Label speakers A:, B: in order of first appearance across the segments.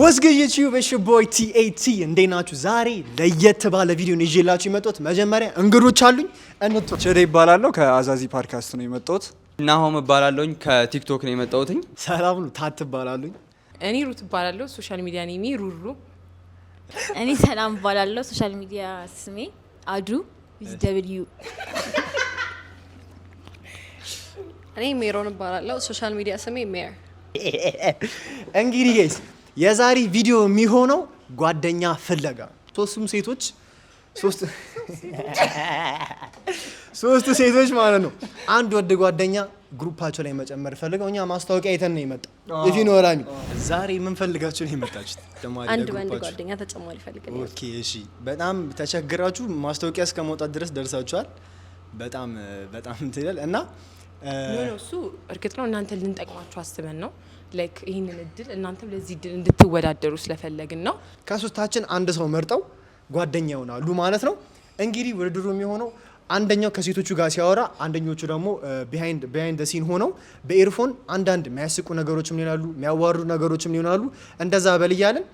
A: ወስገ ዩቲዩብ እሺ ቦይ ቲኤቲ እንዴት ናችሁ? ዛሬ ለየት ባለ ቪዲዮ ነው ይዤላችሁ የመጣሁት። መጀመሪያ እንግዶች አሉኝ።
B: ቸሬ ይባላለሁ ከአዛዚ ፖድካስት ነው የመጣሁት።
C: ናሆም ይባላለሁኝ ከቲክቶክ ነው የመጣሁት።
A: ሰላም ነው። ታት ይባላሉኝ።
D: እኔ ሩት ይባላለሁ ሶሻል ሚዲያ ነኝ ሩሩ።
E: እኔ ሰላም ይባላለሁ ሶሻል ሚዲያ ስሜ አዱ ደብሊው።
F: እኔ ሜሮን ይባላለሁ ሶሻል ሚዲያ ስሜ ሜር።
A: እንግዲህ ጋይስ የዛሬ ቪዲዮ የሚሆነው ጓደኛ ፍለጋ። ሶስቱም ሴቶች ሶስቱ ሴቶች ማለት ነው አንድ ወድ ጓደኛ ግሩፓቸው ላይ መጨመር ፈልገው እኛ ማስታወቂያ አይተን ነው የመጣው። ኢፊኖራሚ ዛሬ ምን ፈልጋችሁ ነው የመጣችሁት?
F: አንድ ጓደኛ ተጨማሪ ፈልገን።
A: ኦኬ እሺ። በጣም ተቸግራችሁ ማስታወቂያ እስከመውጣት ድረስ ደርሳችኋል። በጣም እንትላል እና
D: እሱ እርግጥ ነው እናንተ ልንጠቅማችሁ አስበን ነው ላይክ ይሄንን እድል እናንተም ለዚህ እድል እንድትወዳደሩ ስለፈለግን ነው።
A: ከሶስታችን አንድ ሰው መርጠው ጓደኛ ይሆናሉ ማለት ነው። እንግዲህ ውድድሩ የሚሆነው አንደኛው ከሴቶቹ ጋር ሲያወራ፣ አንደኞቹ ደግሞ ቢሃይንድ ዘ ሲን ሆነው በኤርፎን አንዳንድ የሚያስቁ ነገሮችም ይሆናሉ፣ የሚያዋርዱ ነገሮችም ይሆናሉ። እንደዛ በልያለን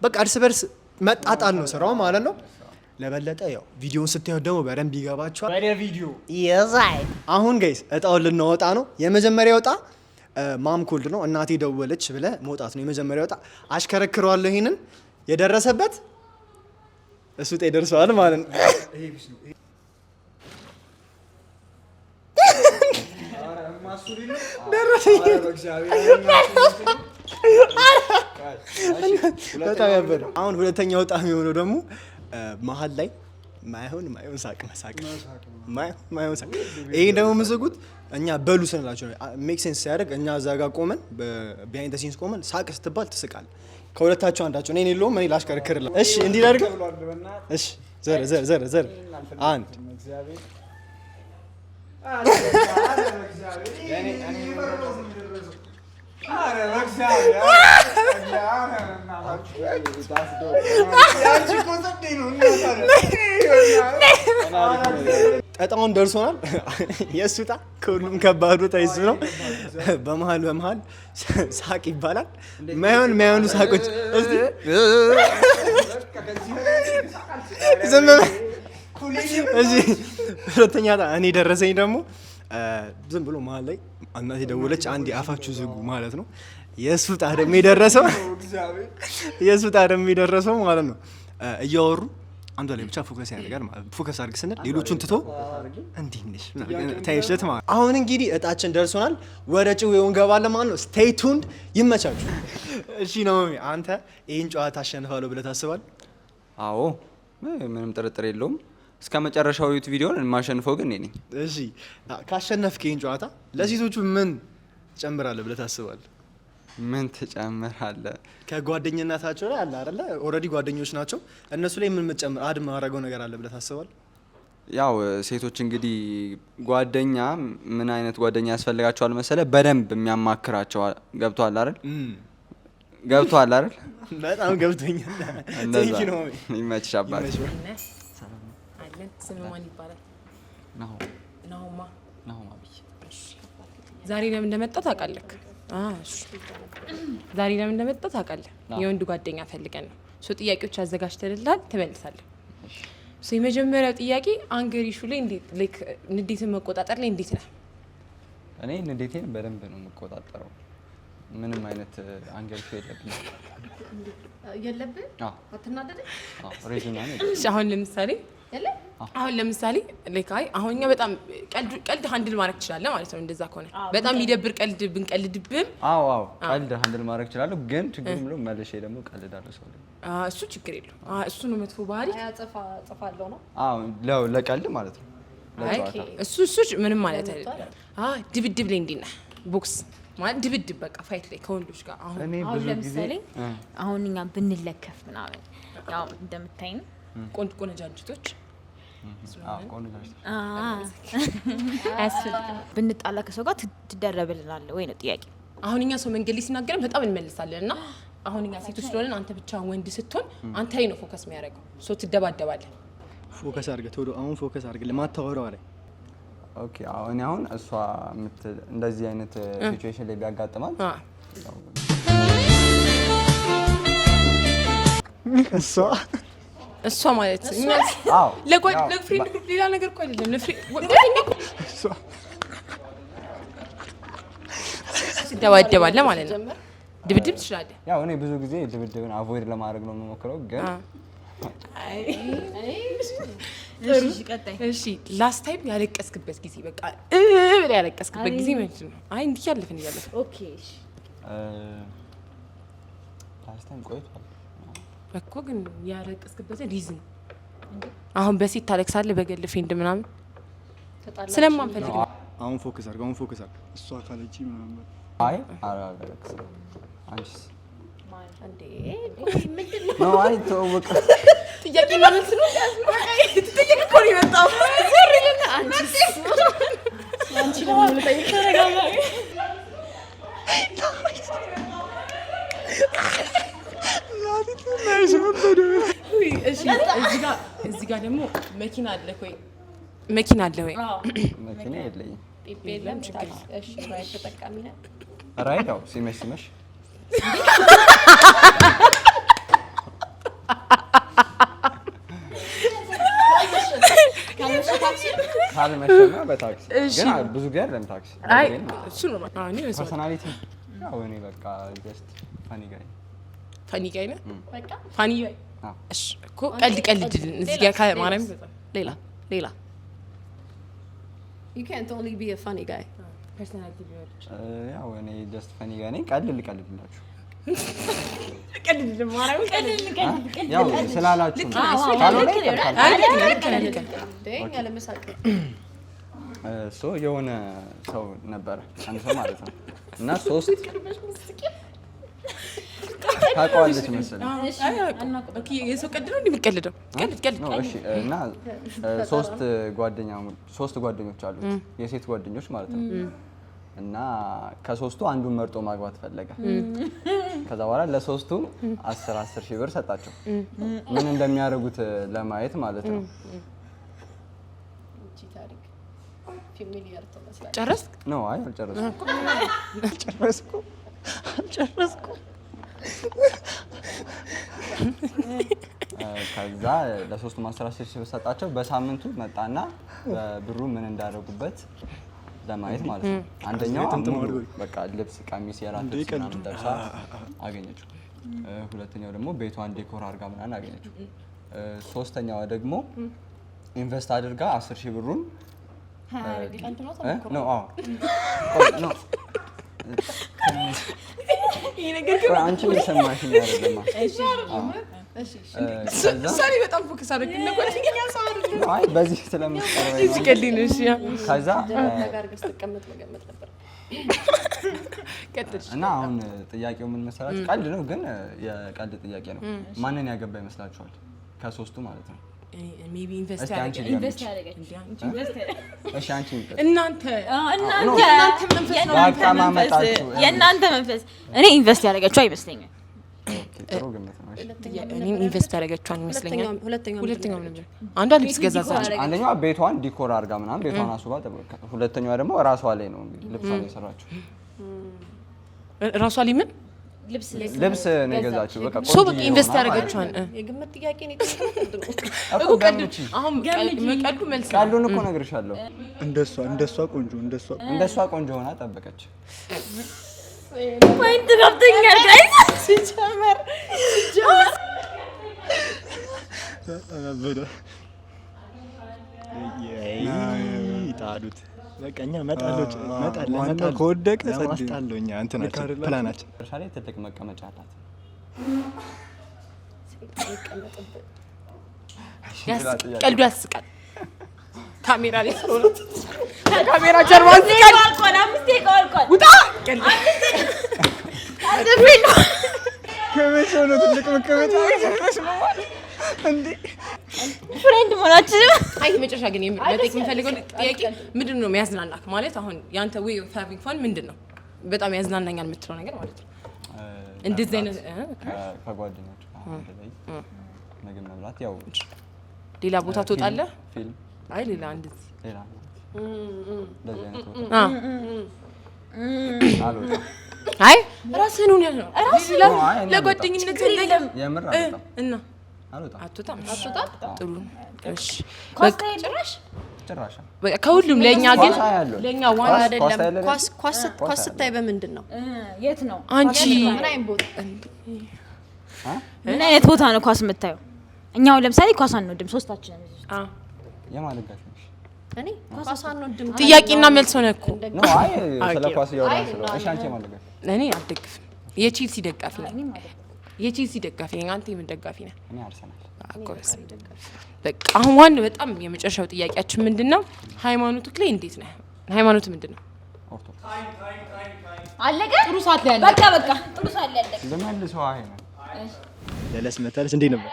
A: በቃ እርስ በርስ መጣጣል ነው ስራው ማለት ነው። ለበለጠ ያው ቪዲዮውን ስታዩት ደግሞ በደንብ ይገባችኋል። ወደ ቪዲዮ ይዛይ። አሁን ጋይስ እጣውን ልናወጣ ነው። የመጀመሪያው እጣ ማም ኮልድ ነው። እናቴ ደወለች ብለ መውጣት ነው የመጀመሪያው እጣ። አሽከረክረዋለሁ። ይሄንን የደረሰበት እሱ ጤ ደርሰዋል ማለት ነው። አሁን ሁለተኛው እጣ የሚሆነው ደግሞ መሀል ላይ ማይሆን ሳቅ መሳቅ ማይሆን ሳቅ። ይሄ ደግሞ የምትስቁት እኛ በሉ ስንላችሁ ነው። ሜክ ሴንስ ሲያደርግ እኛ እዛ ጋር ቆመን በቢሃይንድ ዘ ሲንስ ቆመን ሳቅ ስትባል ትስቃል። ከሁለታችሁ አንዳችሁ እኔ የለውም እኔ ላሽከረክርልህ። እሺ እንዲህ ላድርግ። እሺ ዘር አንድ እጣውን ደርሶናል። የእሱ እጣ ከሁሉም ከባዱ እጣ እሱ ነው። በመሀል ሳቅ ይባላል። ማይሆኑ ሳቆች ዝም እዚህ ሁለተኛ እጣ እኔ ደረሰኝ ደግሞ ዝም ብሎ መሀል ላይ እናቴ ደወለች አንዴ አፋችሁ ዝጉ ማለት ነው። የእሱ እጣ ደግሞ የደረሰው ማለት ነው እያወሩ አንዷ ላይ ብቻ ፎከስ ያደርጋል ማለት ነው። ፎከስ አድርግ ስንል ሌሎቹን ትቶ እንዲህ ነሽ ታይሽለት ማለት። አሁን እንግዲህ እጣችን ደርሶናል። ወደ ጭዌው እንገባለን ማለት ነው። ስቴይ ቱንድ። ይመቻችሁ። እሺ ነው አንተ ይሄን ጨዋታ አሸንፋለሁ ብለህ ታስባለህ?
C: አዎ ምንም ጥርጥር የለውም። እስከ መጨረሻው ዩት ቪዲዮን የማሸንፈው ግን እኔ ነኝ።
A: እሺ ካሸነፍክ ይሄን ጨዋታ ለሴቶቹ ምን ጨምራለህ ብለህ ታስባለህ?
C: ምን ትጨምራለህ?
A: ከጓደኝነታቸው ላይ አለ አይደለ? ኦልሬዲ ጓደኞች ናቸው። እነሱ ላይ ምን ምትጨምር አድ ማረገው ነገር አለ ብለህ ታስባለህ?
C: ያው ሴቶች እንግዲህ ጓደኛ ምን አይነት ጓደኛ ያስፈልጋቸዋል መሰለህ? በደንብ የሚያማክራቸው ገብቷል አይደል?
A: በጣም ገብቶኛል። ቴንኪ ነው።
C: ይመችሽ አባት።
D: ስም ማን ይባላል? ናሆማ
C: ብዬ።
D: ዛሬ ለምን እንደመጣ ታውቃለህ? ዛሬ ለምን እንደመጣ ታውቃለህ? የወንድ ጓደኛ ፈልገን ነው። ጥያቄዎች አዘጋጅተንልሃል፣ ትመልሳለህ። የመጀመሪያው ጥያቄ አንገር ኢሹ ላይ ንዴትን መቆጣጠር ላይ እንዴት ነህ?
C: እኔ ንዴቴን በደንብ ነው የምቆጣጠረው። ምንም አይነት አንገር ኢሹ
F: የለብህ? አትናደድም?
D: አሁን ለምሳሌ አሁን እኛ በጣም ቀልድ ሃንድል ማድረግ ትችላለህ ማለት ነው። እንደዛ ከሆነ በጣም የሚደብር ቀልድ ብንቀልድብህም
C: ቀልድ ሃንድል ማድረግ እችላለሁ። ግን ችግሩ ምለው መልሼ ደግሞ ቀልዳለሁ ሰው ላይ
D: እሱ ችግር የለው። እሱ ነው መጥፎ ባህሪ።
F: ጽፋለሁ ነው
C: ለቀልድ ማለት ነው።
D: እሱ ምንም ማለት አይደለም። ድብድብ ላይ እንዲህ ነህ ቦክስ ማለት ድብድብ በቃ ፋይት ላይ ከወንዶች ጋር
E: አሁን ለምሳሌ አሁን እኛ ብንለከፍ ምናምን ያው እንደምታይ ነው
D: ቆነጃጅቶች
E: ብንጣላ ከሰው ጋር ትደረብልናለህ ወይ ነው ጥያቄ።
D: አሁን እኛ ሰው መንገድ ላይ ሲናገረን በጣም እንመልሳለን እና አሁን እኛ ሴቶች ስለሆነን አንተ ብቻ ወንድ ስትሆን አንተ ላይ ነው ፎከስ የሚያደርገው። ትደባደባለህ።
A: ፎከስ አድርገህ አሁን ፎከስ አድርገህ ለማታወራው ላይ
C: ኦኬ። አሁን እሷ እንደዚህ አይነት ሲቹዌሽን ላይ ቢያጋጥማል
D: እሷ ማለት
C: አዎ
D: ለፍሬንድ ግሩፕ ሌላ ነገር እኮ አይደለም። ትደባደባለህ ማለት ነው። ድብድብ ትችላለህ።
C: ያው እኔ ብዙ ጊዜ ድብድብን አቮይድ ለማድረግ ነው የምሞክረው ግን
D: እሺ ላስት ታይም ያለቀስክበት ጊዜ በቃ ብለህ ያለቀስክበት ጊዜ ምንድን ነው? አይ እንዲህ ያለፈን
E: ኦኬ እሺ
C: ላስት ታይም ቆይቷል
D: እኮ ግን ያለቀስክበት ሪዝን አሁን በሴት ታለቅሳለህ በገል ፍሬንድ ምናምን ስለማንፈልግ
B: አሁን ፎከስ አድርግ እሷ ካለች ምናምን
C: አይ አላለቅስም አንቺስ
E: እንዴ
C: ነው አይ ተወቀ
D: ጥያቄና መልስ ነው ትጠይቅ እኮ ነው የመጣው አንቺ ለምን ልጠይቅ ተረጋጋ እዚህ ጋር ደግሞ መኪና አለ ወይ? መኪና
C: የለኝም።
F: የለም ችግር እሺ ራይድ ተጠቃሚ ነህ?
C: ራይድ ያው ሲመሽ ካልመሸና በታክሲ ግን ብዙ ጊዜ አይደለም ታክሲ
D: አይ እሱ ነው አሁን ነው
C: ፐርሰናሊቲ ያው እኔ በቃ ጀስት ፋኒ ጋይ ነህ
F: በቃ
D: ፋኒ ጋይ እሺ እኮ ቀልድ እዚህ ጋር ከማርያም ሌላ
F: you can't only be a funny guy
D: ፐርሰናሊቲ ቢወርድ
C: ያው እኔ ጀስት ፋኒ ጋይ ነኝ ቀልድላችሁ ያው ስላላችሁ ሶ የሆነ ሰው ነበረ አንድ ሰው ማለት ነው እና 3 ታውቀዋለች መሰለኝ
D: የሰው ቀልድ ነው እንደሚቀልደው ቀልድ
C: ነው እሺ እና 3 ጓደኞች አሉት የሴት ጓደኞች ማለት ነው እና ከ3ቱ አንዱን መርጦ ማግባት ፈለገ ከዛ በኋላ ለ3ቱ 10 ሺህ ብር ሰጣቸው ምን እንደሚያደርጉት ለማየት ማለት ነው
D: ጨረስክ
C: ነው አይ አልጨረስኩም ከዛ ለ3ቱም 10 ሺህ ብር ሰጣቸው በሳምንቱ መጣና ብሩ ምን እንዳደረጉበት ለማየት ማለት ነው አንደኛው ሙሉ በቃ ልብስ ቀሚስ የራት ምናምን ደርሳ አገኘችው ሁለተኛው ደግሞ ቤቷን ዴኮር አድርጋ ምናምን አገኘችው ሶስተኛዋ ደግሞ ኢንቨስት አድርጋ 10 ሺህ ብሩን ነው ነው ይሄ ነገር ግን አንቺ እየሰማሽኝ አይደለም
D: ሳሪ በጣም ፎከስ አድርግ እና ጓደኛ ሰው አይደለም
C: አይ በዚህ ስለምትቀርበኝ
D: እዚህ ቀልድ ነው እሺ
C: ከዛ
F: ነገር ገስተቀመጥ መገመት ነበር
C: እና አሁን ጥያቄው ምን መሰላችሁ ቀልድ ነው ግን የቀልድ ጥያቄ ነው ማንን ያገባ ይመስላችኋል ከ3ቱ ማለት ነው
D: ሜቢ ኢንቨስት ያደረገ
C: እሺ አንቺ
D: እናንተ
E: የእናንተ መንፈስ እኔ ኢንቨስት ያደረገችው አይመስለኝም
C: ጥሩ ግምት ነው
D: እኔም ኢንቨስት ያደረገችው ይመስለኛል ሁለተኛው ነበር አንዷ ልብስ ገዛዛች
C: አንደኛዋ ቤቷን ዲኮር አድርጋ ምናምን ቤቷን አስውባ ሁለተኛዋ ደግሞ ራሷ ላይ ነው ልብሷን የሰራችው
D: ራሷ ላይ ምን
C: ልብስ ነው የገዛችው በቃ
D: ሶ በቃ ኢንቨስት ያደረገችው
F: የግምት ጥያቄ ነው
C: እኮ ገምቺ
D: አሁን ቀልዱ መልስ
C: ቀልዱን እኮ ነግርሻለሁ
B: እንደሷ
C: ቆንጆ ሆና ጠበቀች
E: ፖይንት ገብቶኛል ጋይስ
F: ሲጀመር
B: ይጣዱት በቃኛ መጣለ ከወደቀ ማስጣለኛ እንትናችን ፕላናችን
C: ሻሌ ትልቅ መቀመጫ አላት
D: ቀልዱ ያስቃል ካሜራ ላይ ስለሆነ ካሜራ ጀርባ ሲቀር ውጣ
B: ከመቼው ነው ትልቅ መቀመጫ እንዴ
E: ፍሬንድ ሆናችሁ
D: አይ መጨረሻ ግን መጠየቅ የምፈልገው ጥያቄ ምንድን ነው የሚያዝናናክ ማለት አሁን ያንተ way of having fun ምንድን ነው በጣም ያዝናናኛል የምትለው ነገር ማለት ነው እንደዚህ አይነት
C: ከጓደኞች ምግብ መብላት ያው
D: ሌላ ቦታ ትወጣለህ
C: ፊልም
D: አይ ሌላ እንደዚህ
C: ሌላ እንደዚህ አይነት አልወጣም
D: አይ ራስህን ሆነህ ነው ለጓደኝነት
C: የምር አልወጣም
D: እና አትወጣም። ጥሩ እሺ።
E: ኳስ ጭራሽ
D: በቃ ከሁሉም ለኛ ግን ለኛ ዋና
F: አይደለም። ኳስ ስታይ በምንድን ነው?
E: የት ነው
D: አንቺ
E: ምን አይነት ቦታ ነው ኳስ የምታየው? እኛው ለምሳሌ ኳስ አንወድም ሶስታችንን።
C: የማለጋሽ
F: እኔ ኳስ አንወድም።
D: ጥያቄና መልስ ሆነ እኮ
C: ነው። አይ ስለ ኳስ እያወራን ስለሆነ እሺ። አንቺ የማለጋሽ
D: እኔ አልደግፍም። የቼልሲ ደጋፊ ነኝ። የቼልሲ ደጋፊ ነኝ። አንተ የምን ደጋፊ ነህ?
C: እኔ አርሰናል።
D: በቃ አሁን ዋን በጣም የመጨረሻው ጥያቄያችን ምንድነው? ሃይማኖትክ ላይ እንዴት ነህ? ሃይማኖት ምንድነው?
C: ኦርቶዶክስ።
E: አለቀ።
D: ጥሩ ሰዓት ላይ
E: በቃ ጥሩ ሰዓት ላይ አለቀ።
C: ለማልሰው አይ ነው
A: ለለስ መታለስ እንዴት ነበር?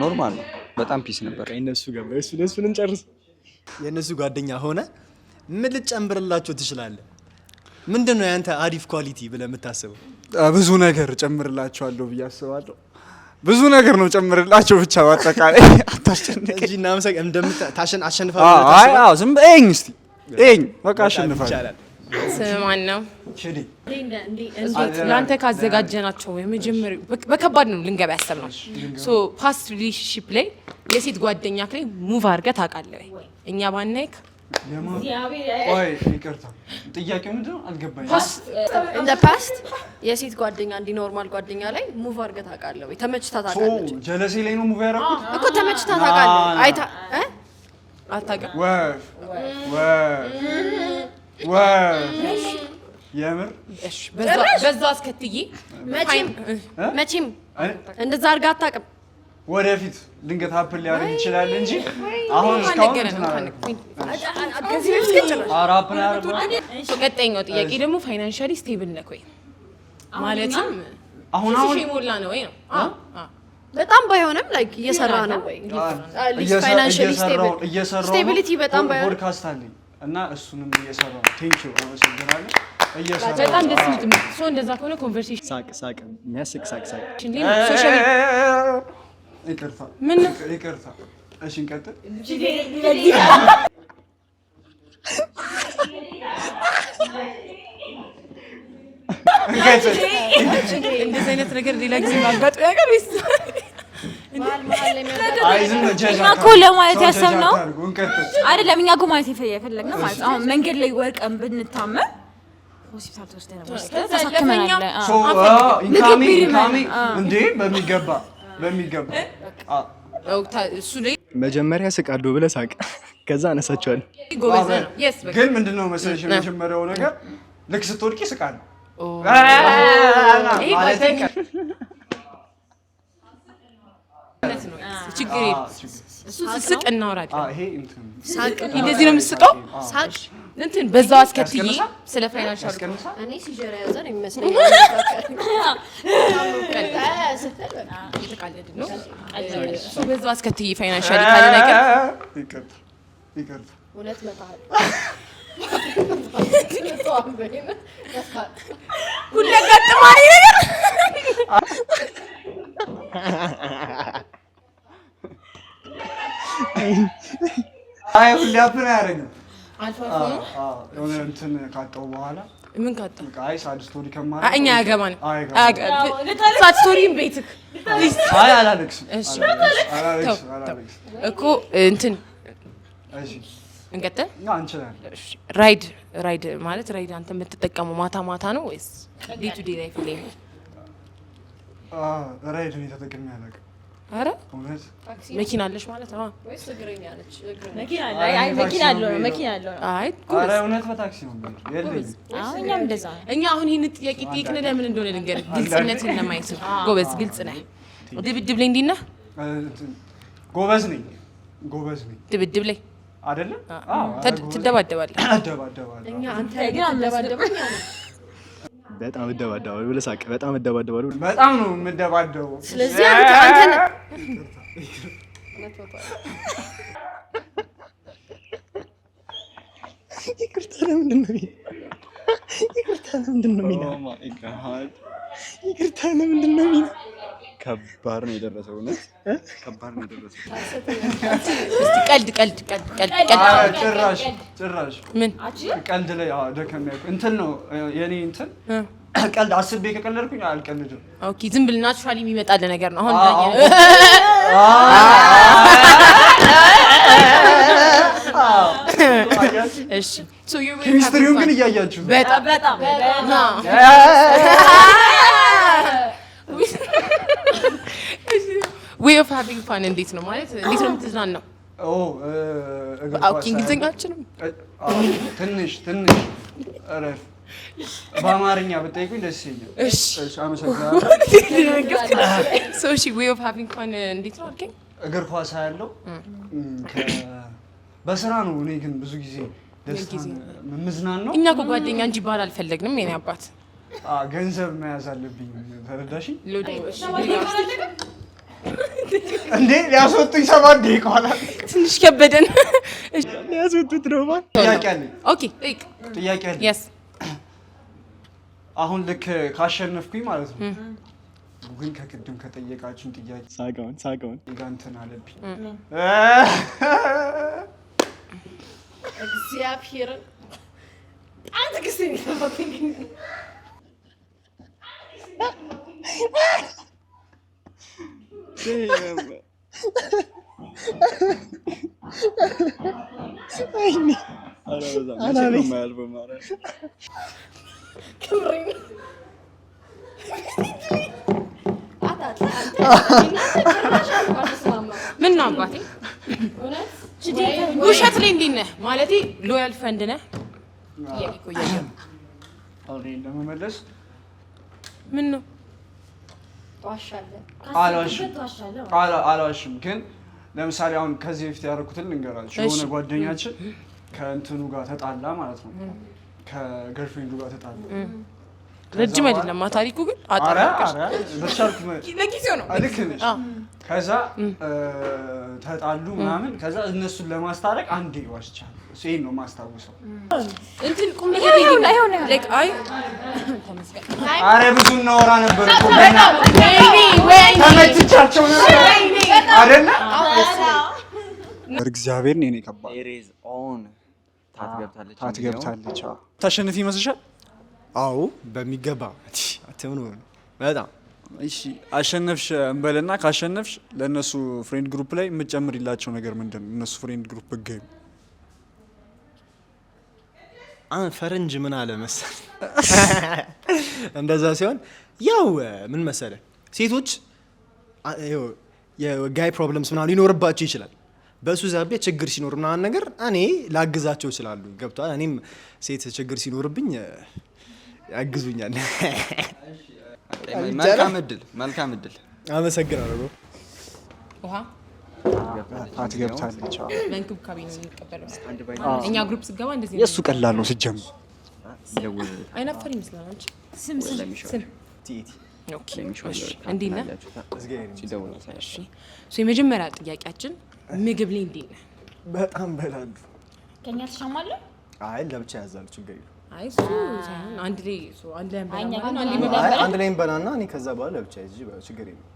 C: ኖርማል ነው። በጣም ፒስ ነበር።
A: እነሱ ጋር እሱን እንጨርስ። የእነሱ ጓደኛ ሆነ ምን ልጨምርላቸው ትችላለህ? ምንድነው ያንተ አሪፍ ኳሊቲ ብለህ የምታስበው?
B: ብዙ ነገር ጨምርላቸዋለሁ ብዬ አስባለሁ። ብዙ ነገር ነው ጨምርላቸው ብቻ በአጠቃላይ አታሸንፍ
A: እንጂ እናመሰግ አሸንፋለሁ።
B: አይ አዎ ዝም በእኝ እስቲ እኝ በቃ አሸንፋለሁ።
D: ስማን ነው ለአንተ ካዘጋጀናቸው የመጀመሪያው በከባድ ነው ልንገባ ያሰብነው። ሶ ፓስት ሪሌሽንሺፕ ላይ የሴት ጓደኛ ላይ ሙቭ አድርገህ ታውቃለህ ወይ? እኛ ባናይክ
B: ወይ ይቅርታ፣ ጥያቄው ምንድነው አልገባኝም።
F: ኢን ዘ ፓስት የሴት ጓደኛ እንዲ ኖርማል ጓደኛ ላይ ሙቭ አድርገህ ታውቃለህ ወይ? ተመችታ ታውቃለች?
B: ጀለሴ ላይ ነው ሙቭ ያደረኩት
F: እኮ ተመችታ ታውቃለህ? አይታ
D: አታውቅም?
B: የምር
D: እሺ፣ በዛ አስከትዬ
F: መቼም እንደዛ አድርጋ አታውቅም።
B: ወደፊት ድንገት ሀፕል ሊያደርግ ይችላል እንጂ አሁን እስካሁን
D: ቀጣይኛው ጥያቄ ደግሞ ፋይናንሻሊ ስቴብል ነህ ወይ? ማለትም
B: አሁን
D: የሞላ ነው ወይ ነው?
F: በጣም ባይሆንም ላይክ እየሰራ ነው ወይ? ፋይናንሻሊ ስቴቢሊቲ በጣም ባይሆንም
B: ፖድካስት አለኝ እና እሱንም እየሰራው ቴንኪው አመሰግናለሁ።
D: በጣም ደስ ይላል። ሶ እንደዛ ከሆነ ኮንቨርሴሽን
A: ሳቅ የሚያስቅ ሳቅ
D: ሶሻል
B: ይቅርታ
D: ምን
B: ይቅርታ። እሺ እንቀጥል።
D: እንደዚህ አይነት ነገር ሌላ ጊዜ ማጋጥ ያቀር ይስ
E: እኮ ለማለት ያሰብነው አይደለም። እኛ እኮ ማለት የፈለግነው ማለት አሁን መንገድ ላይ ወርቀን ብንታመም ሆስፒታል ተወስደን ነው ተሳክመናል።
B: ኢንካሚ እንዴ በሚገባ
D: እሱ ላይ
A: መጀመሪያ ስቃለሁ ብለህ ሳቅ፣ ከዛ አነሳቸዋለሁ።
D: ጎበዝ ነው። የስ በቃ
B: ግን ምንድነው መሰለሽ የመጀመሪያው ነገር ልክ ስትወድቂ ስቃለሁ።
D: ችግር እሱ ስቅ እናወራለን።
B: ይሄ እንትን
F: ሳቅ
D: እንደዚህ ነው የምስቀው።
F: ሳቅ
D: እንትን በዛው አስከትዬ ስለ ፋይናንሻል
F: እኔ ሲጀራ ያዘን ይመስለኛል።
D: እየተቃለድን ነው። እሱ በዛው አስከትዬ ፋይናንሻል ካለ ነገር
B: ይቅርታ
F: እውነት መጣል
D: ሁሉ ያጋጥማል ነገር
B: አይ ሁሉ ያፕን ያደርጋል።
D: አልፎ
B: የሆነ እንትን ካጣው በኋላ
D: ምን ካጣ
B: አይ ሳድ ስቶሪ ከማረ
D: እኛ ያገባን ሳድ ስቶሪን ቤትክ
B: አይ አላለቅስም።
D: እሺ
B: አላለቅስም
D: እኮ እንትን
B: እሺ
D: እንቀጥል።
B: እንችላለን።
D: ራይድ ማለት ራይድ አንተ የምትጠቀመው ማታ ነው ወይስ ዴይ ቱ ዴይ ላይፍ ላይ?
B: ራይድ ነው ተጠቅሜ አላውቅም።
D: አረ
B: እውነት
D: መኪና አለሽ ማለት? አዎ
F: ወይስ እግረኛ ነች?
E: መኪና አለው።
D: አይ
B: አረ እውነት በታክሲ ነው የለኝም።
E: እኛም እንደዛ ነው።
D: እኛ አሁን ይህን ጥያቄ ጠይቅን ለምን እንደሆነ ልንገርህ፣ ግልጽነትን ለማየት ነው። ጎበዝ ግልጽ ነህ። ድብድብ ላይ እንዲህ ነህ?
B: ጎበዝ ነኝ።
D: ድብድብ ላይ
B: አይደለም?
D: ትደባደባለህ?
B: አደባደባለሁ።
F: እኛ አንተ ግን አደባደበኛ
A: በጣም እደባደባለሁ ብለህ ሳቅ። በጣም እደባደባለሁ።
B: በጣም ነው የምደባደበው።
F: ስለዚህ አንተ ነህ
A: ይቅርታ ለምንድን ነው የሚለው? ይቅርታ ለምንድን ነው የሚለው?
C: ከባድ ነው የደረሰው። እውነት ከባድ ነው የደረሰው።
D: እስቲ ቀልድ
B: ጭራሽ
D: ምን
B: ቀልድ ላይ ደከም ያልኩ እንትን ነው የኔ እንትን ቀልድ አስቤ ከቀለድኩኝ አልቀልድም።
D: ኦኬ ዝም ብል ናቹራሊ የሚመጣል ነገር ነው። አሁን እሺ ሶ ዩ ዊል
B: ሚስትሪውን ግን እያያችሁ
D: በጣም way of having fun እንዴት ነው ማለት እንዴት ነው የምትዝናናው? እንግሊዝኛችንም
B: ትንሽ እረፍ። በአማርኛ ብጠይቁኝ ደስ ይለኛል። እሺ አመሰግናለሁ።
D: ሶ እሺ way of having fun እንዴት ነው አልከኝ?
B: እግር ኳስ ያለው በስራ ነው። እኔ ግን ብዙ ጊዜ ደስታን ምዝናናው
D: እኛ እኮ ጓደኛ እንጂ ባል አልፈለግንም። የኔ አባት
B: ገንዘብ መያዝ አለብኝ። ተረዳሽኝ?
D: ሎዲሽ
B: እንዴ ሊያስወጡኝ 7 ደቂቃ ኋላ
D: ትንሽ ከበደን።
A: ሊያስወጡት ነው ማለት
B: ጥያቄ አለኝ።
D: ኦኬ
B: ጥያቄ አለኝ።
D: የስ
B: አሁን ልክ ካሸነፍኩኝ ማለት ነው ግን ከቅድም ከጠየቃችሁን ጥያቄ ሳጋውን እንትን አለብኝ።
F: እግዚአብሔርን አንተ ከሰኝ ተፈክኝ
D: ምን ነው አባቴ ውሸት ላይ እንዴት ነህ? ማለቴ ሎያል ፈንድ ነህ?
B: አውሬን ለመመለስ
D: ምን ነው
B: አልዋሽም። ግን ለምሳሌ አሁን ከዚህ በፊት ያደረኩትን ልንገራችሁ። የሆነ ጓደኛችን ከእንትኑ ጋር ተጣላ ማለት ነው፣ ከገርልፍሬንዱ ጋር ተጣላ።
D: ረጅም አይደለም ታሪኩ ግን ለጊዜው ነው።
B: ልክ ነሽ። ከዛ ተጣሉ ምናምን። ከዛ እነሱን ለማስታረቅ አንዴ ዋሽቻለሁ። ይሄን ነው የማስታውሰው።
D: እንትን ቁም ነገር ላይክ አይ
B: ኧረ ብዙ እናወራ ነበር እኮ ተመችቻቸው ነበር አይደለ? እግዚአብሔር ነው ከባድ
C: ኤሬዝ ኦን
B: ታት ገብታለች። ታሸንፊ ይመስልሻል?
A: አዎ በሚገባ አትምኑ በጣም
B: እሺ። አሸነፍሽ እንበልና ካሸነፍሽ ለእነሱ ፍሬንድ ግሩፕ ላይ የምትጨምሪላቸው ነገር ምንድን ነው? እነሱ ፍሬንድ ግሩፕ ብትገቢ
A: ፈረንጅ ምን አለ መሰል እንደዛ ሲሆን ያው ምን መሰለ ሴቶች የጋይ ፕሮብለምስ ምናምን ሊኖርባቸው ይችላል። በሱ ዛቤ ችግር ሲኖር ምናምን ነገር እኔ ላግዛቸው ይችላሉ። ገብቷል? እኔም ሴት ችግር ሲኖርብኝ ያግዙኛል።
C: መልካም እድል።
A: አመሰግናለሁ።
D: ውሃ
B: ታት ገብታለች።
D: በእንክብካቤ ነው የሚቀበለው። እኛ ግሩፕ ስገባ እንደዚህ
B: የእሱ ቀላል ነው ሲጀምር።
D: አይናፈር ይመስላል አንቺ ስም
A: ቲቲ
D: ኦኬ እሺ እንዴት ነህ? እሺ ሶ የመጀመሪያ ጥያቄያችን ምግብ ላይ እንዴት ነህ?
A: በጣም በላሉ።
E: ከኛ ተሻማለህ?
A: አይ ለብቻ ያዛሉ ችግር የለም።
D: አይ ሶ አንድ ላይ
A: እንበላና እኔ ከዛ በኋላ ለብቻ ይዤ ችግር የለም።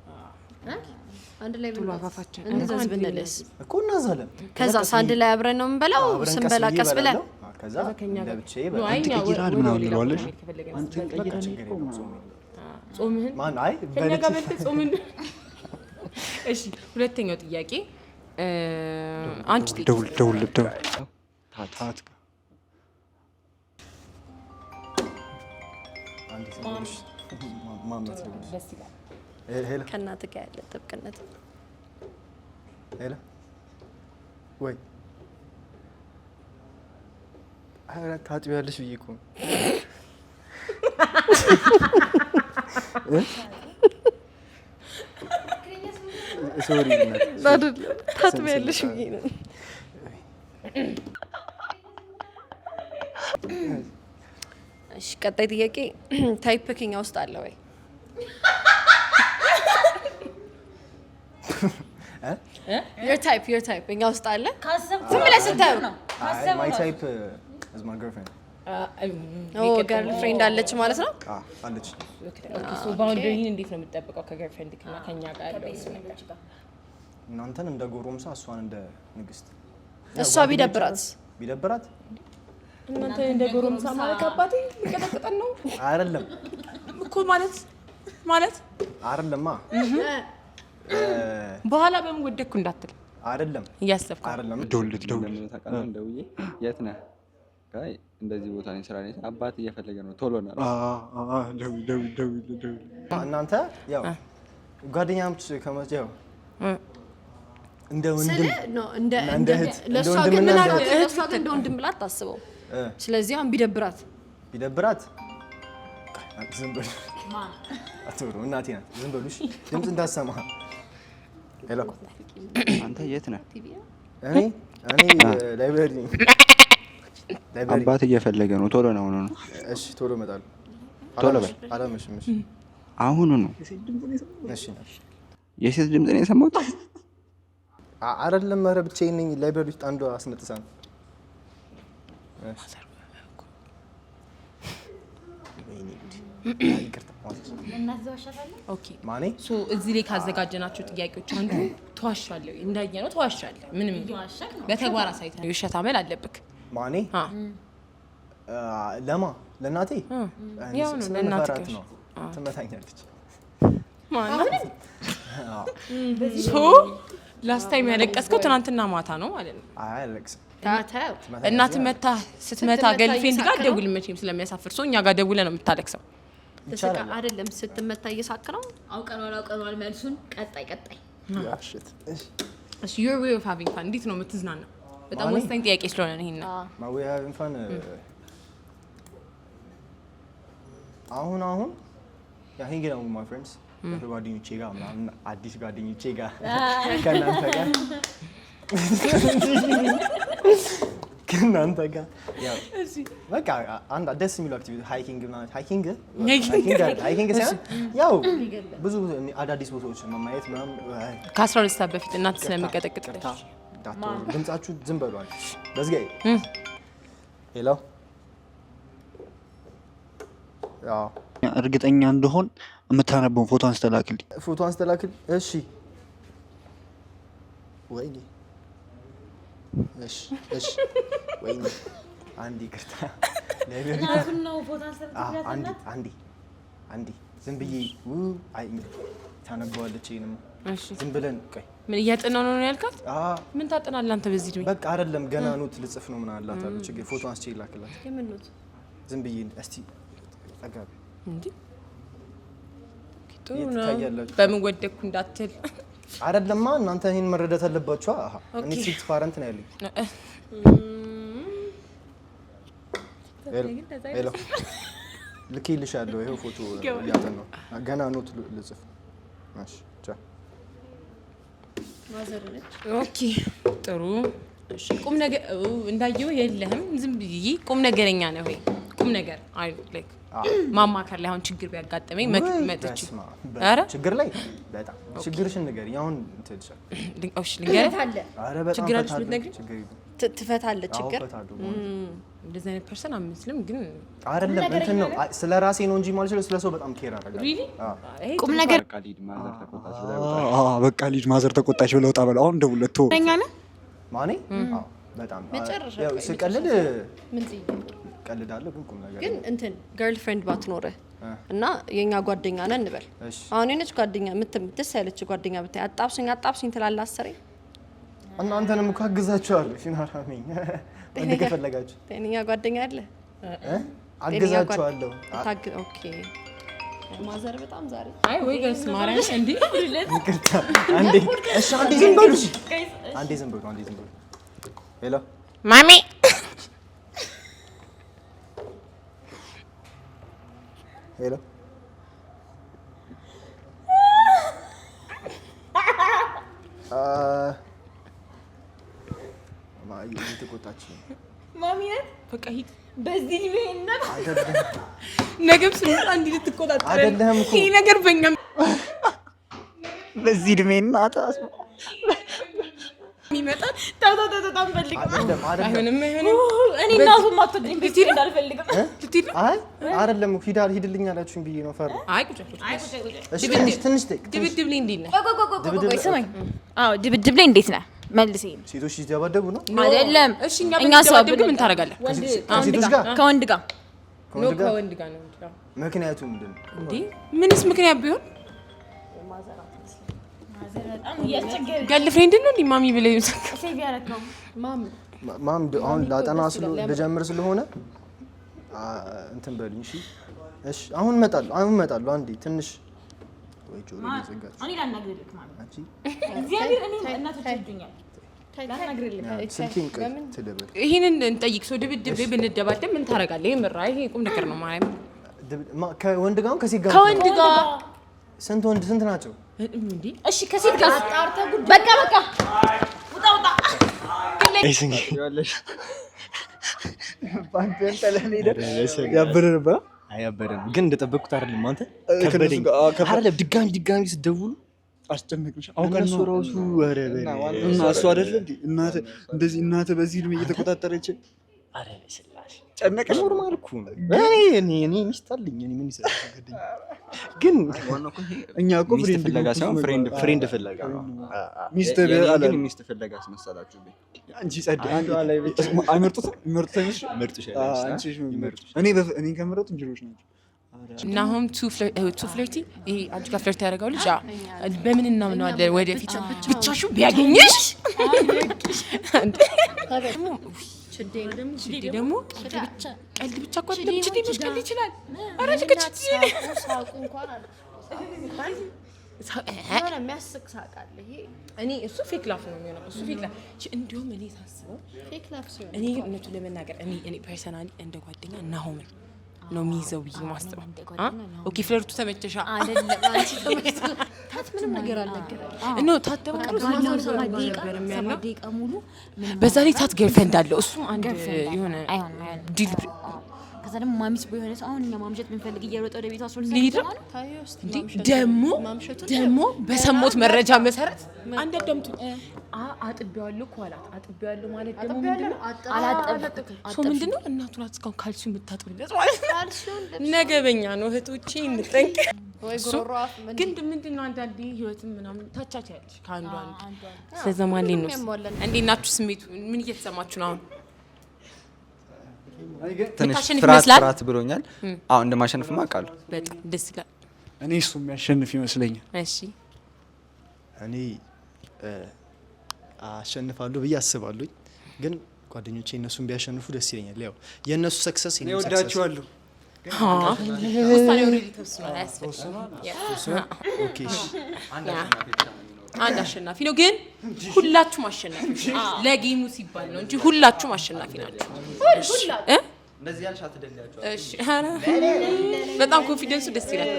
F: አንድ ላይ
D: ብሎ አፋፋችን
F: እንደዛ ብንልስ
A: እኮ እናዛለን።
F: ከዛ አንድ ላይ አብረን ነው የምንበላው። ስንበላ ቀስ ብለን
A: ከዛ
D: ከኛ ጋር
A: ለብቻዬ
D: አንተ
B: ቀይራል ምናምን እንለዋለሽ።
A: አንተን ቀይራል
D: ጾምህን
A: ማን አይ
D: ከኛ ጋር በልተህ ጾምን። እሺ ሁለተኛው ጥያቄ አንቺ
B: ደውል ታት
A: ሄሎ
F: ከእናትህ ጋር ያለ ጥብቅነት
A: ሄሎ ወይ አረ ታጥቢያለሽ ብዬሽ እኮ ሶሪ
F: ታጥቢያለሽ ብዬሽ ነው። እሺ ቀጣይ ጥያቄ ታይፕ ከኛ ውስጥ አለ ወይ? your type እኛ ውስጥ አለ? ዝም ብለህ ስታዩ ነው።
A: my type is my girlfriend
F: ገርልፍሬንድ አለች ማለት ነው?
A: አለች።
D: ሶ ባውንደሪን እንዴት ነው የምትጠብቀው ከገርልፍሬንድ ከኛ ጋር ያለው ነገር?
A: እናንተን እንደ ጎረምሳ እሷን እንደ ንግስት።
F: እሷ ቢደብራት
D: እናንተ እንደ ጎረምሳ ማለት አባቴ ሊቀጠቅጠን ነው
A: አይደለም።
D: እኮ ማለት
A: አይደለማ
D: በኋላ በምን ወደኩ እንዳትል
A: አይደለም
D: እያሰብኩ
A: አይደለም
C: ደውልት ደውዬ የት ነህ ጋይ እንደዚህ ቦታ ነኝ ስራ ነኝ አባት እየፈለገ ነው ቶሎ ነው ደውል
A: እናንተ ያው ጓደኛሞች ከመቼው እንደ ወንድም
F: ነው እንደ
A: እህት
F: ለሷ ግን ምን አለ ለሷ ግን እንደ ወንድም ብላ ታስበው ስለዚህ አሁን ቢደብራት ዝም በሉ አትወሩ እናቴ ናት ዝም በሉ እሺ ድምጽ እንዳሰማ ሄሎ
C: አንተ የት ነህ
A: እኔ ላይብረሪ
C: አባት እየፈለገ ነው ቶሎ ነው
A: እሺ ቶሎ እመጣለሁ
C: ቶሎ በል
A: አላመሽም እሺ
C: አሁን ነው
A: እሺ
C: የሴት ድምጽ ነው የሰማሁት
A: አይደለም ኧረ ብቻዬን ነኝ ላይብረሪ ውስጥ አንዷ አስነጥሳ ነው
D: ኦኬ ማኔ ሶ እዚህ ላይ ካዘጋጀናቸው ጥያቄዎች አንዱ ተዋሻለሁ እንዳየነው ተዋሻለህ ምንም በተግባር አሳይተህ የውሸት አመል አለብክ
A: ማኔ ለእናቴ
D: ያው ነው ለእናትህ
A: ነው ትመታኛለች
D: ማለት ሶ ላስት ታይም ያለቀስከው ትናንትና ማታ ነው ማለት ነው
A: አይ አለቅስም
D: እናት መታ ስትመታ ገልፍሬንድ ጋር ደውል መቼም ስለሚያሳፍር ሰው እኛ ጋር ደውለህ ነው የምታለቅሰው
F: ተሰቃ አይደለም ስትመታ እየሳቅ ነው
E: አውቀናል መልሱን ቀጣይ
D: እሺ your way of having fun እንዴት ነው የምትዝናናው በጣም ወሳኝ ጥያቄ ስለሆነ ነው ይሄን
A: my way of having fun አሁን hanging out with my friends ጓደኞቼ ጋር ምናምን አዲስ ጓደኞቼ ጋር ከእናንተ ጋር ያው በቃ አንድ ደስ የሚሉ አክቲቪቲ ሃይኪንግ ሳይሆን ያው ብዙ አዳዲስ ቦታዎችን ማየት ምናምን
D: ከ12 ሰዓት በፊት እናት ስለምቀጠቅጥልሽ
A: ድምጻችሁ ዝም በሏል በዝጋይ ሄሎ ያው
G: እርግጠኛ እንደሆን የምታነበውን ፎቶ አንስተላክል
A: እሺ ወይኔ እሺ ወይኔ አንዲ ይቅርታ
E: ነው ፎቶ አንስተላክል
A: አንዲ ዝም ብዬ አይ ታነበዋለች ይሄንም
D: እሺ
A: ዝም ብለን ቆይ
D: ምን እያጠናው ነው ያልካት ምን ታጠናለህ አንተ በዚህ ድምጽ
A: በቃ አይደለም ገና ኖት ልጽፍ ነው ምን አላት አለ ችግር ፎቶ አንስቼ ይላክላት
F: የምን ኖት
A: ዝም ብዬ እስቲ አጋቢ
D: እንዴ በምን ወደኩ እንዳትል
A: አይደለማ እናንተ ይሄን መረዳት አለባችሁ እኔ ስትሪክት ፓረንት ነው ያለኝ ሄሎ ልኬልሻለሁ ይሄው ፎቶ ያጠናው ገና ኖት ልጽፍ እሺ ቻው
F: ማዘርነች
D: ኦኬ ጥሩ እሺ ቁም ነገር እንዳየው የለህም ዝም ብዬ ቁም ነገረኛ ነው ወይ ቁም ነገር አይ ላይክ ማማከር ላይ አሁን ችግር ቢያጋጥመኝ መጥቼ አረ
A: ችግር ላይ በጣም ችግርሽን ንገሪኝ አሁን እንትልሻል
D: እሺ ልንገርህ
A: አረ በጣም
D: ችግር አለሽ ልትነግሪኝ
F: ትፈታለች ችግር
D: እንደዚህ አይነት ፐርሰን አምስልም ግን
A: አይደለም እንትን ነው ስለ ራሴ ነው እንጂ ማለት ነው ስለ ሰው በጣም ኬር አደርጋለሁ
E: ቁም ነገር
G: በቃ ሊድ ማዘር ተቆጣች ብለው ወጣ በለው አሁን ደውለት ተው
A: ማኔ በጣም ያው ስቀልድ
F: ምን
A: ቀልዳለሁ ግን ቁም ነገር
F: ግን እንትን ገርልፍሬንድ ባትኖርህ እና የኛ ጓደኛ ነን እንበል አሁን እነች ጓደኛ ደስ ያለች ጓደኛ ብታይ አጣብሲኝ ትላለህ አስሬ
A: እናንተንም እኮ አግዛችኋለሁ ሲናራሚ እንደ ከፈለጋችሁ
F: ጤነኛ ጓደኛ አለ
A: አግዛችኋለሁ
F: ኦኬ ማዘር በጣም ዛሬ
D: አይ ወይ ጋይስ ማርያም እንዴ
A: ይቅርታ አንዴ እሺ አንዴ ዝም በሉ አንዴ ዝም በሉ ሄሎ
D: ማሚ
A: ሄሎ ማይ እየተቆጣች
E: ማሚ
D: በቃ ሂድ
E: በዚህ ሊበይና
D: ነገም ስንት አንድ ልትቆጣጠር
A: አይደለም እኮ
D: ይሄ ነገር በእኛ
G: በዚህ እድሜና ታስቦ
D: የሚመጣ
E: ታም ፈልግ
D: አይሆንም
E: እኔ እናቱ ማጥተኝ ቢቲ እንዳልፈልግ
A: አይ አይደለም ሂድልኝ አላችሁኝ ብዬ ነው ፈር
D: አይ ቁጭ
A: እሺ ትንሽ
D: ድብድብ ላይ እንዴት ነህ
E: ቆይ ስማኝ አዎ ድብድብ ላይ እንዴት ነህ መልሰኝ
A: ሴቶች ሲደባደቡ ነው
E: አይደለም
D: እሺ እኛ ብንደባደብ ምን ታደርጋለህ
A: ከሴቶች ጋር
E: ከወንድ ጋር
D: ነው ከወንድ ጋር ነው
A: ምክንያቱ ምንድን ነው
D: እንዴ? ምንስ ምክንያት ቢሆን ገል ፍሬንድ ነው እንዴ ማሚ ብለህ
E: ሴቭ ያደረገው
A: ማም አሁን ላጠና ልጀምር ስለሆነ እንትን በልኝ። እሺ አሁን እመጣለሁ አንዴ ትንሽ ወይ ጆሮ ይዘጋች።
E: እኔ ላናግርልክ ማለት አንቺ እግዚአብሔር እኔ እናቶች ይዱኛል ላናግርልክ
A: ስልኬን ቀይ ትደበል።
D: ይሄንን እንጠይቅ። ሰው ድብድብ ብንደባደብ ምን ታረጋለህ? ምራ ይሄ ቁም ነገር ነው ማለት
A: ከወንድ ጋር ከሴት ጋር
D: ከወንድ ጋር
A: ስንት ናቸው
D: እንዴ?
E: እሺ ከሴት ጋር በቃ ውጣ
G: አይስንግ ባንተን ተለኔ ያበረ ነበር። አያበረም ግን እንደጠበቅኩት አይደለም። አንተ ከበደኝ አይደለም። ድጋሚ ስትደውሉ አስጨነቅሽ። አውቀን ነው ራሱ ወረ እና እሱ አይደለ እንዴ እናተ እንደዚህ እናተ በዚህ እድሜ እየተቆጣጠረች አረ በስላሽ ጨነቀሽ። ኖርማል እኮ ነው። እኔ ሚስት አለኝ። እኔ ምን ይሰራል ግን እኛ እኮ ፍሬንድ ፍለጋ ነው። ሚስት አለ ሚስት ፍለጋ አስመሰላችሁ። አንቺ ጸድ አንዱ ላይ አይመርጡትም። እኔ ከመረጡ እንጅሮች ናቸው።
D: እና አሁን ቱ ፍለርቲ ይሄ አንቺ ጋር ፍለርት ያደርጋው ልጅ በምን እናምነዋለን? ወደፊት ብቻሹ ቢያገኝሽ ደግሞ ቀልድ ብቻ እኮ ችዴ መስቀል ይችላል። ኧረ ችግር
F: ሳቁ እንኳን አለ ሆነ የሚያስቅ ሳቅ አለ። ይሄ
D: እኔ እሱ ፌክ ላፍ ነው የሚሆነው። እሱ ፌክ ላፍ እንዲሁም እኔ ሳስበው
F: ፌክ ላፍ ሲሆን
D: እኔ እውነቱን ለመናገር እኔ ፐርሰናሊ እንደ ጓደኛ ናሆምን ነው የሚይዘው ብዬ ማስበው። ኦኬ ፍለርቱ ተመቸሻ
F: አይደለም? አንቺ ተመቸሽ ታት ምንም ነገር አልነገረም።
D: ኖ ታት ተበቀሩ
E: ደቂቃ ሙሉ
D: በዛ ላይ ታት ገርልፍሬንድ አለው። እሱም አንድ የሆነ ዲል
E: ከዛ ደግሞ ማሚስ በሆነ ሰው አሁን እኛ ማምሸት ብንፈልግ እየሮጠ ወደ ቤቷ አስወልድ
D: ሊሄድ ደግሞ በሰሞት መረጃ መሰረት አንድ አዳምጡ። አጥቤዋለሁ እኮ አላት። አጥቤዋለሁ ማለት ደግሞ ምንድነው?
E: አላጠብኩትም።
D: ሰው ምንድነው? እናቱ ናት እስካሁን ካልሲው የምታጥብለት ማለት ነው። ነገበኛ ነው። እህቶቼ እንጠንቅ። ግን ምንድነው አንዳንዴ ህይወትን ምናምን ታቻቻለች ከአንዱ አንዱ። ስለዚህ ማን ነው እንዴት ናችሁ? ስሜቱ ምን እየተሰማችሁ ነው አሁን?
C: ትንሽ ፍርሃት ብሎኛል። አሁን እንደማሸንፍማ አውቃለሁ።
D: በጣም ደስ ይላል።
B: እኔ እሱ የሚያሸንፍ ይመስለኛል።
D: እሺ
A: እኔ አሸንፋለሁ ብዬ አስባለሁ። ግን ጓደኞቼ እነሱን ቢያሸንፉ ደስ ይለኛል። ያው የእነሱ ሰክሰስ
B: እኔ ወዳቸዋለሁ።
D: ውሳኔ ኦልሬዲ ተወስኗል። አያስፈልግም።
A: ኦኬ
D: አንድ አሸናፊ ነው። ግን ሁላችሁም አሸናፊ ለጌሙ ሲባል ነው እንጂ ሁላችሁም አሸናፊ ናችሁ።
C: እንደዚህ ያልሽ አትደልያቸው።
D: እሺ በጣም ኮንፊደንሱ ደስ ይላል።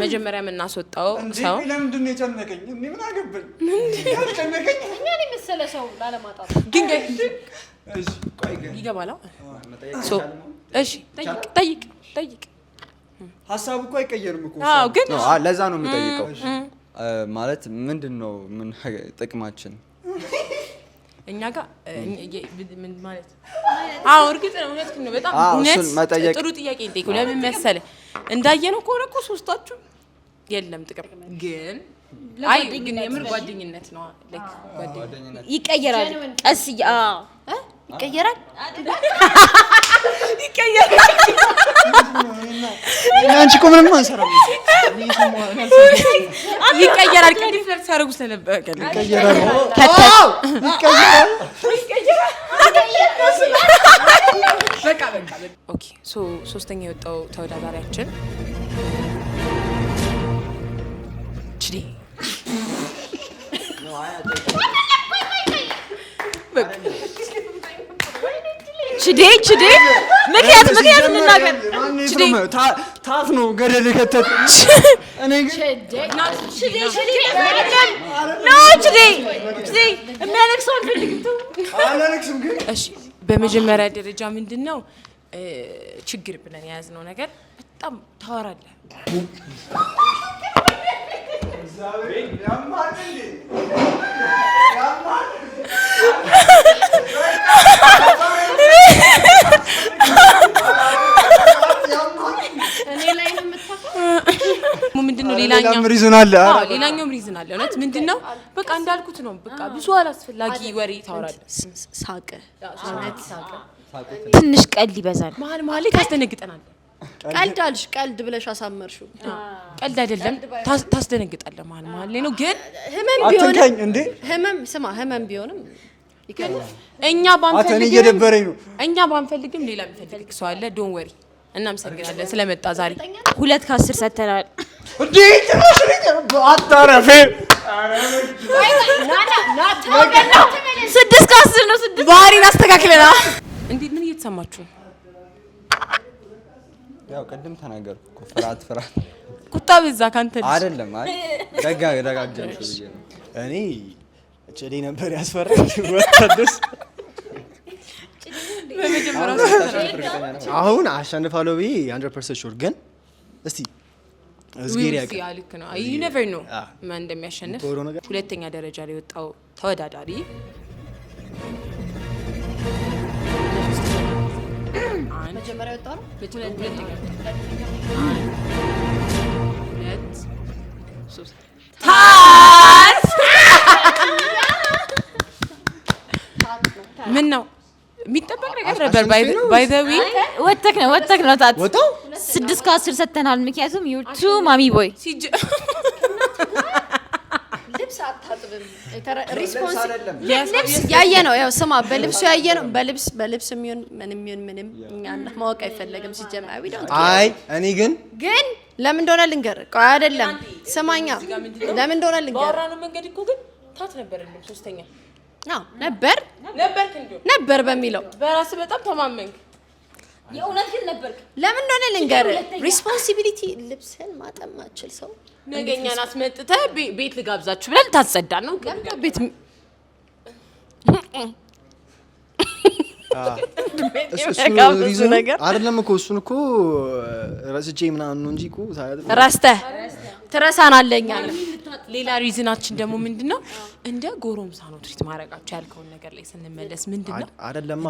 D: መጀመሪያ የምናስወጣው ሰው
B: ለምንድን ነው የጨነቀኝ? እኔ ምን አገባኝ? ያልጨነቀኝ
F: እኛን የመሰለ ሰው ላለማጣት
D: ግን ይገባል። እሺ ጠይቅ።
B: ሀሳቡ እኮ አይቀየርም እኮ።
D: አዎ ግን
C: ለዛ ነው የምጠይቀው። ማለት ምንድን ነው ምን ጥቅማችን እኛ ጋር ምን ማለት?
D: አዎ እርግጥ ነው እውነት ነው። በጣም እውነት ጥሩ ጥያቄ እንጠይቁ። ለምን መሰለህ? እንዳየነው ከሆነ እኮ ሶስታችሁ የለም ጥቅም ግን ግን የምር ጓደኝነት ነው። ላይክ ጓደኝነት
E: ይቀየራል። ቀስ ይቀየራል።
G: አንቺ እኮ ምንም አንሰራም።
D: ይቀየራል። ቅድም ፍለርት ሲያደርጉ ስለነበረ
G: ይቀየራል።
D: በቃ ኦኬ። ሶስተኛ የወጣው ተወዳዳሪያችን ችዴ ምክንያት እንናገር።
B: ታፍ ነው ገደል ከተት እኔ
E: የሚያለቅሰው አልፈልግም።
B: ግን
D: እሺ በመጀመሪያ ደረጃ ምንድነው ችግር ብለን የያዝነው ነገር በጣም ታወራለህ። ምንድነው ሌላኛው ሪዝን አለ። እውነት ምንድነው በቃ እንዳልኩት ነው። በቃ ብዙ አላስፈላጊ ወሬ ታወራለህ።
E: ሳቅ ትንሽ ቀልድ ይበዛል።
D: መሀል ላይ ታስደነግጠናለህ።
F: ቀልድ አልሽ፣ ቀልድ ብለሽ አሳመርሽው።
D: ቀልድ አይደለም፣ ታስደነግጣለህ። መሀል ላይ ነው ግን
F: ህመም ቢሆንም እንዴ ህመም ቢሆንም
D: እኛ ባንፈልግም ሌላ የሚፈልግ ሰው አለ። ዶን ወሪ። እናመሰግናለን ስለመጣ ዛሬ
E: 2 ከ10 ሰጥተናል።
G: እንዴ ትንሽ አታረፈ
E: 6 ከ10 ነው። 6
D: ባህሪን አስተካክለናል። እንዴት ምን እየተሰማችሁ?
C: ያው ቅድም ተናገርኩ እኮ ፍርሃት
D: ቁጣ በዛ ካንተ
C: አይደለም። አይ ደጋግጀሽ ብዬ ነው።
G: እኔ ጭሌ ነበር ያስፈራኝ። ወታደስ አሁን አሸንፋለሁ ብዬ 100% ሹር። ግን እስቲ እዝጌር ያቀ
D: ልክ ነው። you never know ማን እንደሚያሸንፍ። ሁለተኛ ደረጃ ላይ ወጣው ተወዳዳሪ
F: መጀመሪያ ወጣው ነው።
D: ምን ነው የሚጠበቅ ነገር ነበር። ባይ ዘ ዌይ
E: ወተክ ነው ታት 6 ከ10 ሰጥተናል። ምክንያቱም you too mommy boy
F: ልብስ አታጥብም። ልብስ ያየ ነው። ያው ስማ፣ በልብሱ ያየ ነው። በልብስ የሚሆን ምንም እኛ ማወቅ አይፈለግም ሲጀመር።
A: አይ እኔ ግን
F: ለምን እንደሆነ ልንገርህ። ቆይ አይደለም ስማኛ፣ ለምን እንደሆነ ልንገርህ።
D: ባወራነው መንገድ እኮ ግን ታት ነበር። ሶስተኛ
F: ነበር በሚለው
D: በራስ በጣም ተማመንክ።
E: የእውነት ግን ነበርክ።
F: ለምን እንደሆነ ልንገርህ። ሪስፖንሲቢሊቲ ልብስህን ማጠብ ማችል ሰው
D: ነገኛን አስመጥተህ ቤት ልጋብዛችሁ ብለን ታጸዳ ነው ቤት
A: እሱ ነገር አይደለም እኮ እሱን እኮ ረስቼ ምናምን ነው እንጂ እኮ
F: ረስተህ ትረሳናለህ።
D: ሌላ ሪዝናችን ደግሞ ምንድነው? እንደ ጎረምሳ ነው ትሪት ማድረጋችሁ ያልከውን ነገር ላይ ስንመለስ ምንድነው?
A: አይደለማ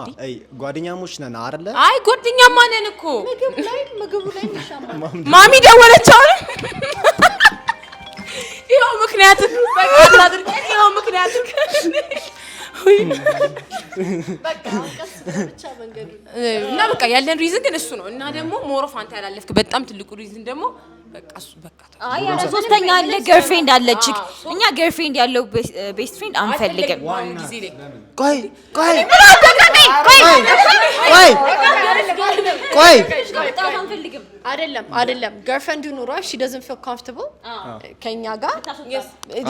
A: ጓደኛሞች ነን አይደለ?
D: አይ ጓደኛማ ነን እኮ
F: ምግቡ ላይ ይሻማ።
D: ማሚ ደወለች አሁን። ይኸው ምክንያት በቃ አድርገን ይኸው ምክንያት እና በቃ ያለን ሪዝን ግን እሱ ነው። እና ደግሞ ሞሮፍ አንተ ያላለፍክ በጣም ትልቁ ሪዝን ደግሞ በቃ እሱ በቃ
E: ሶስተኛ አለ ገርፍሬንድ አለች። እኛ ገርፍሬንድ ያለው ቤስት ፍሬንድ አንፈልግም።
A: ቆይ
F: አይደለም ገርፍሬንድ ኑሮ she doesn't feel comfortable ከኛ ጋር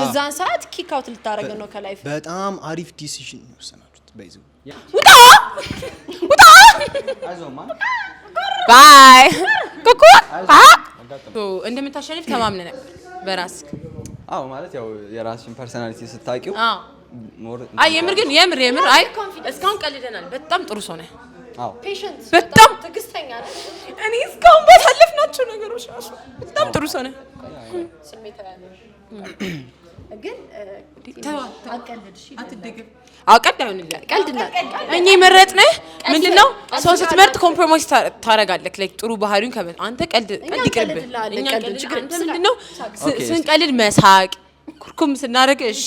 F: እዛን ሰዓት ኪክ አውት ልታረገ ነው ከላይፍ።
A: በጣም አሪፍ ዲሲዥን ነው ወሰናችሁት። ባይዘው
D: ውጣ ባይ ኩኩ እንደምታሸንፍ ተማምነህ ነበር በራስህ?
C: አዎ ማለት ያው የራስሽን ፐርሰናሊቲ ስታውቂው።
D: አይ የምር አይ እስካሁን ቀልደናል። በጣም ጥሩ ሰው ነህ።
C: አዎ
F: ፔሸንት
D: በጣም
F: ትዕግስተኛ ነህ።
D: እኔ እስካሁን ባሳለፍናቸው ነገሮች ራሱ በጣም ጥሩ ሰው ነህ።
F: ስሜታዊ ግን አቀልድሽ አትደግም።
D: ቀልድ አይሆንልህ። እኛ የመረጥንህ ምንድነው? ሰው ስትመርጥ ኮምፕሮማይዝ ታረጋለህ። ላይክ ጥሩ ባህሪውን ከመ አንተ ቀልድ ይቅርብህ። እኛ ቀልድ ችግር አንተ ምንድነው? ስንቀልድ መሳቅ ኩርኩም ስናደርግ እሺ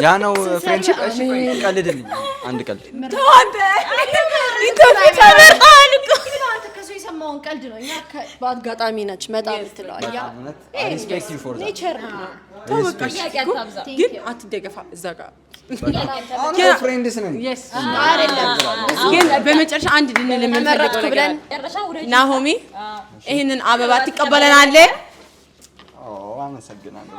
C: ያ ነው ፍሬንድሺፕ። እሺ ቀልድልኝ አንድ ቀልድ
D: ተው አንተ ኢንተርኔት
F: አንተ ከሰው የሰማውን ቀልድ ነው። እኛ በአጋጣሚ ነች መጣ ብትለው ያ
C: ሪስፔክት ዩ ፎር ዛት
F: ኔቸር ነው።
D: ግን አትደገፋ እዛ ጋር
C: ግን ፍሬንድስ ነን
F: አይደለም።
D: ግን በመጨረሻ አንድ ልንል የምንፈልገው ነገር ናሆሚ ይሄንን አበባ ትቀበለናለህ?
C: አመሰግናለሁ።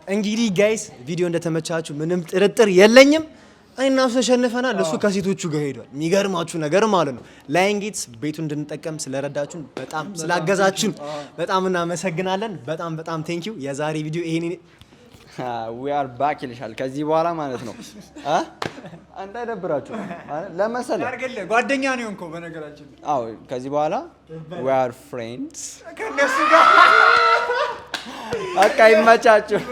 A: እንግዲህ ጋይስ ቪዲዮ እንደተመቻችሁ ምንም ጥርጥር የለኝም። እኔና እሱ ተሸንፈናል። እሱ ከሴቶቹ ጋር ሄዷል። የሚገርማችሁ ነገር ማለት ነው ላይን ጌትስ ቤቱን እንድንጠቀም ስለረዳችሁን በጣም ስላገዛችሁን በጣም እናመሰግናለን። በጣም ቴንክ ዩ። የዛሬ ቪዲዮ ይሄን
C: we are back ይልሻል ከዚህ በኋላ ማለት ነው። አንተ አይደብራችሁ ለመሰለ
B: ጓደኛ ነው እንኮ በነገራችን።
C: አዎ ከዚህ በኋላ we are friends
B: ከነሱ ጋር
C: በቃ ይመቻችሁ።